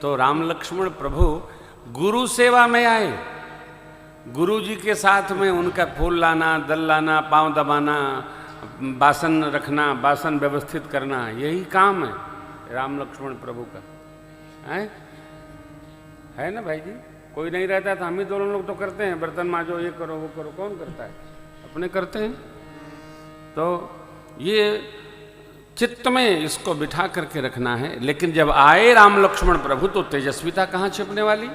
तो राम लक्ष्मण प्रभु गुरु सेवा में आए। गुरु जी के साथ में उनका फूल लाना, दल लाना, पांव दबाना, बासन रखना, बासन व्यवस्थित करना, यही काम है राम लक्ष्मण प्रभु का। है ना भाई जी? कोई नहीं रहता तो हम ही दोनों लोग तो करते हैं, बर्तन मांजो, ये करो, वो करो, कौन करता है? अपने करते हैं। तो ये चित्त में इसको बिठा करके रखना है। लेकिन जब आए राम लक्ष्मण प्रभु तो तेजस्विता कहां छिपने वाली?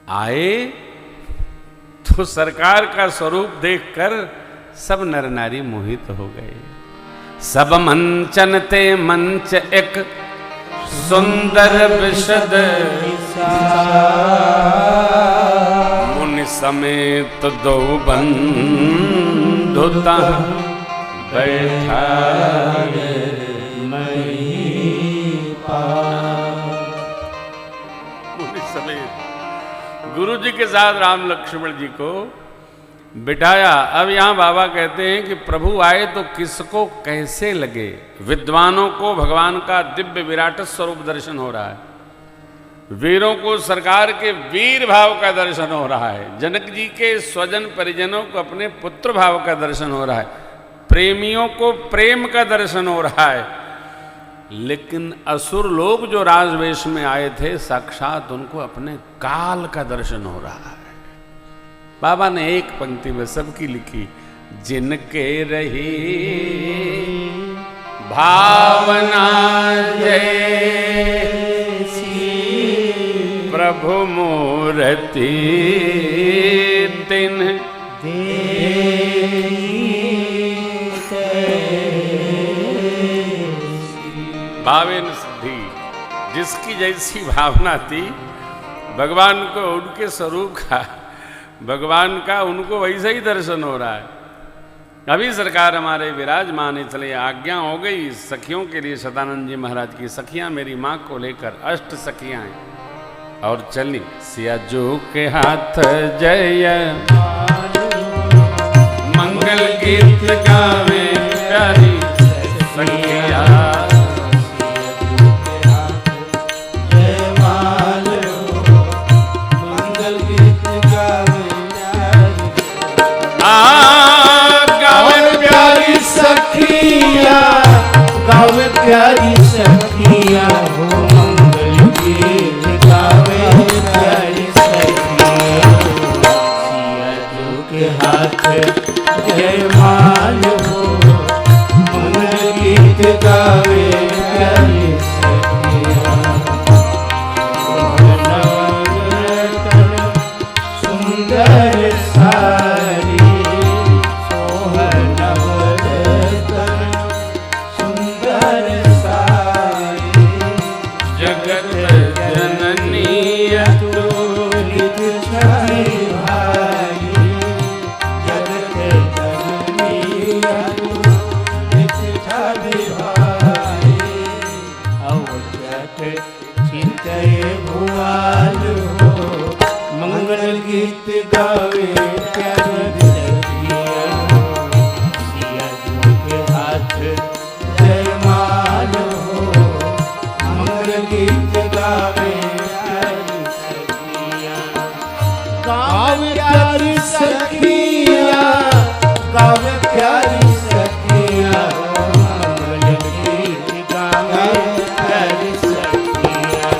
आए तो सरकार का स्वरूप देखकर सब नर नारी मोहित हो गए। सब मंचन ते मंच एक सुंदर विशद, मुनि समेत दो बंधुता बैठा मुनि समेत गुरु जी के साथ राम लक्ष्मण जी को बिठाया। अब यहाँ बाबा कहते हैं कि प्रभु आए तो किसको कैसे लगे? विद्वानों को भगवान का दिव्य विराट स्वरूप दर्शन हो रहा है, वीरों को सरकार के वीर भाव का दर्शन हो रहा है, जनक जी के स्वजन परिजनों को अपने पुत्र भाव का दर्शन हो रहा है, प्रेमियों को प्रेम का दर्शन हो रहा है। लेकिन असुर लोग जो राजवेश में आए थे, साक्षात उनको अपने काल का दर्शन हो रहा है। बाबा ने एक पंक्ति में सबकी लिखी, जिनके रही भावना जैसी प्रभु मूर्ति तिन भावेन सिद्धि। जिसकी जैसी भावना थी भगवान को, उनके स्वरूप का, भगवान का उनको वैसे ही दर्शन हो रहा है। अभी सरकार हमारे विराजमान, इसलिए आज्ञा हो गई सखियों के लिए। सदानंद जी महाराज की सखियां मेरी माँ को लेकर 8 सखियां हैं और चली सिया जो के हाथ जय मंगल गीत गावे प्यारी सखिया। गावे प्यारी सखिया हो मंगल गीत गावे प्यारी सखिया। सिया जो के हाथ जय माल हो मंगल गीत गावे प्यारी सखिया। सुंदर सारी गीत गावे प्यारी सखिया। सिया जो के हाथ जय माल हो मंगल गीत गावे प्यारी सखिया। गावे प्यारी सखिया, गावे प्यारी सखिया मंगल गीत गावे प्यारी सखिया।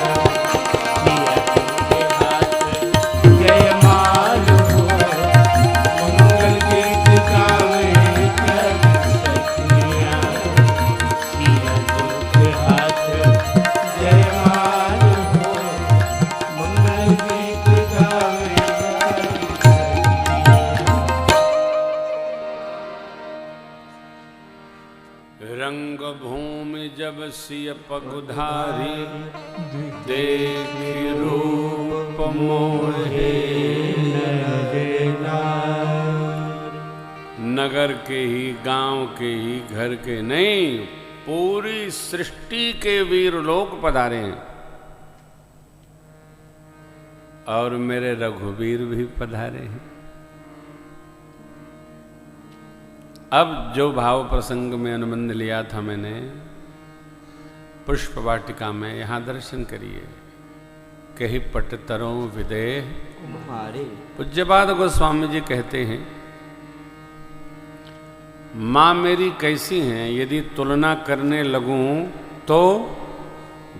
रंग भूमि जब सिय पगुधारी देखि रूप मोहे नगर के ही, गांव के ही, घर के नहीं, पूरी सृष्टि के वीर लोग पधारे हैं और मेरे रघुवीर भी पधारे हैं। अब जो भाव प्रसंग में अनुबंध लिया था मैंने, पुष्प वाटिका में यहाँ दर्शन करिए। कही पट तरों विदेह तुम्हारे पूज्यपाद गोस्वामी जी कहते हैं, माँ मेरी कैसी हैं यदि तुलना करने लगूं तो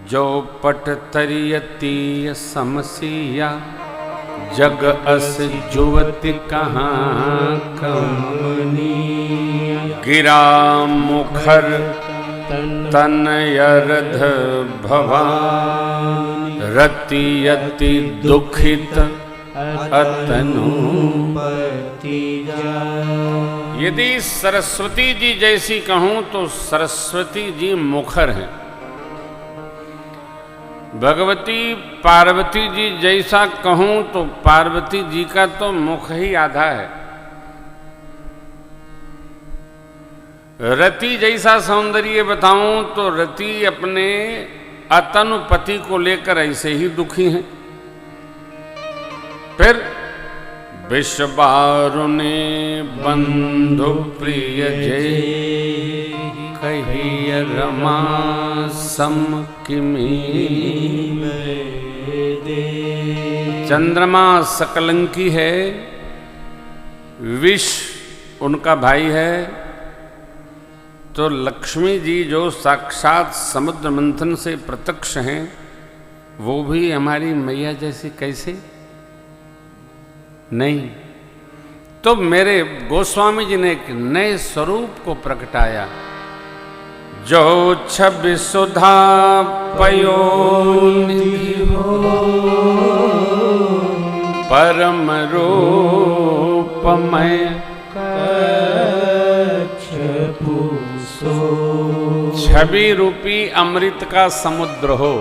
जो पट तरियती समसिया जग अस जुवति कहाँ कमनी गिरा मुखर तनयरध भवान रतियति दुखित अतनु। यदि सरस्वती जी जैसी कहूं तो सरस्वती जी मुखर हैं। भगवती पार्वती जी जैसा कहूं तो पार्वती जी का तो मुख ही आधा है। रति जैसा सौंदर्य बताऊं तो रति अपने अतनु पति को लेकर ऐसे ही दुखी हैं। फिर विश्वबारुने बंधु प्रिय जय कहिय रमा सम किमी। चंद्रमा सकलंकी है, विष उनका भाई है, तो लक्ष्मी जी जो साक्षात समुद्र मंथन से प्रत्यक्ष हैं वो भी हमारी मैया जैसी कैसे नहीं। तो मेरे गोस्वामी जी ने एक नए स्वरूप को प्रकटाया, जो छवि सुधा पयोनिधि हो परम रूपमय छवि रूपी अमृत का समुद्र हो,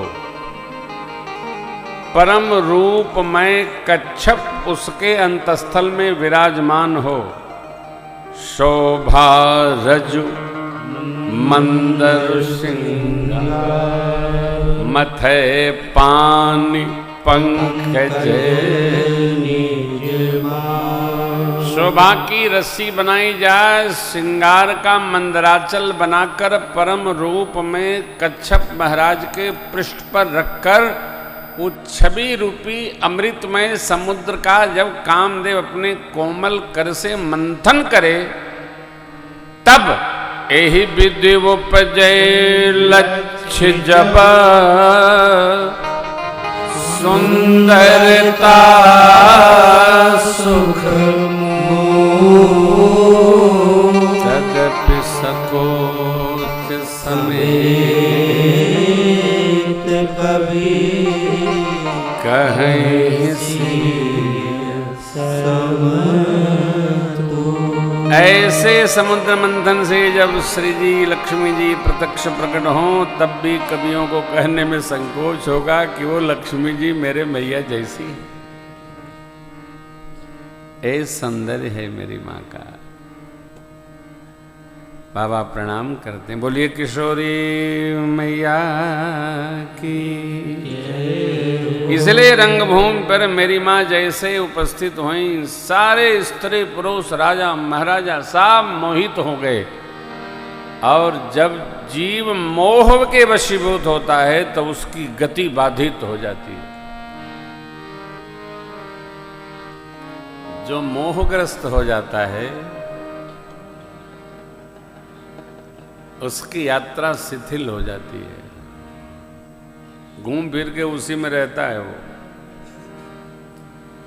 परम रूपमय कच्छप उसके अंतस्थल में विराजमान हो, शोभा रजु मंदर सिंगार मथे पानी पंकज। शोभा की रस्सी बनाई जाए, श्रृंगार का मंदराचल बनाकर परम रूप में कच्छप महाराज के पृष्ठ पर रखकर वो छवि रूपी अमृतमय समुद्र का जब कामदेव अपने कोमल कर से मंथन करे तब एहि विधि उपजै लक्ष्य जब सुंदरता सुख तदपि सकोच समेत कवि कहीं ऐसे समुद्र मंथन से जब श्री जी लक्ष्मी जी प्रत्यक्ष प्रकट हों तब भी कवियों को कहने में संकोच होगा कि वो लक्ष्मी जी मेरे मैया जैसी। ऐ सौंदर्य है मेरी माँ का। बाबा प्रणाम करते हैं। बोलिए किशोरी मैया की। इसलिए रंगभूमि पर मेरी माँ जैसे उपस्थित हुई, सारे स्त्री पुरुष राजा महाराजा सब मोहित हो गए। और जब जीव मोह के वशीभूत होता है तो उसकी गति बाधित हो जाती है। जो मोहग्रस्त हो जाता है उसकी यात्रा शिथिल हो जाती है, घूम फिर के उसी में रहता है वो।